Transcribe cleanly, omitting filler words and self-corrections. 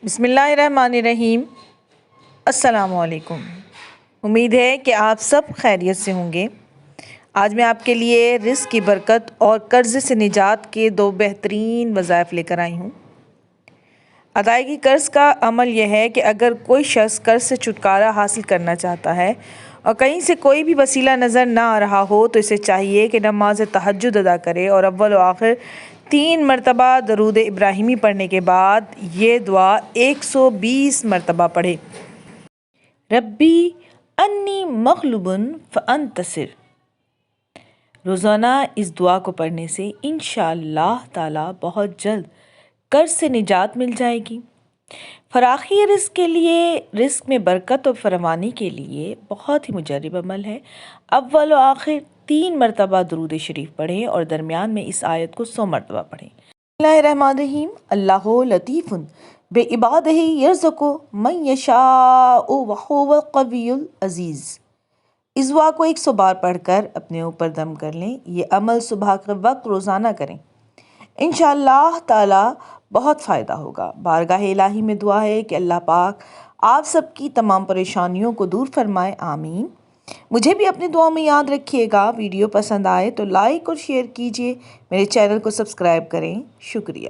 بسم اللہ الرحمن الرحیم۔ السلام علیکم۔ امید ہے کہ آپ سب خیریت سے ہوں گے۔ آج میں آپ کے لیے رزق کی برکت اور قرض سے نجات کے 2 بہترین وظائف لے کر آئی ہوں۔ ادائیگی قرض کا عمل یہ ہے کہ اگر کوئی شخص قرض سے چھٹکارا حاصل کرنا چاہتا ہے اور کہیں سے کوئی بھی وسیلہ نظر نہ آ رہا ہو تو اسے چاہیے کہ نماز تہجد ادا کرے اور اول و آخر 3 مرتبہ درود ابراہیمی پڑھنے کے بعد یہ دعا 120 مرتبہ پڑھے۔ ربی انی مغلوب فانتصر۔ روزانہ اس دعا کو پڑھنے سے انشاءاللہ تعالی بہت جلد قرض سے نجات مل جائے گی۔ فراخی رزق کے لیے، رزق میں برکت اور فراوانی کے لیے بہت ہی مجرب عمل ہے۔ اول و آخر 3 مرتبہ درود شریف پڑھیں اور درمیان میں اس آیت کو 100 مرتبہ پڑھیں۔ بسم اللہ الرحمن الرحیم۔ اللہ لطیف بعبادہ یرزق من یشاء وہو القوی العزیز۔ اس دعا کو 100 بار پڑھ کر اپنے اوپر دم کر لیں۔ یہ عمل صبح کے وقت روزانہ کریں، انشاءاللہ تعالی بہت فائدہ ہوگا۔ بارگاہ الہی میں دعا ہے کہ اللہ پاک آپ سب کی تمام پریشانیوں کو دور فرمائے، آمین۔ مجھے بھی اپنی دعا میں یاد رکھیے گا۔ ویڈیو پسند آئے تو لائک اور شیئر کیجیے، میرے چینل کو سبسکرائب کریں۔ شکریہ۔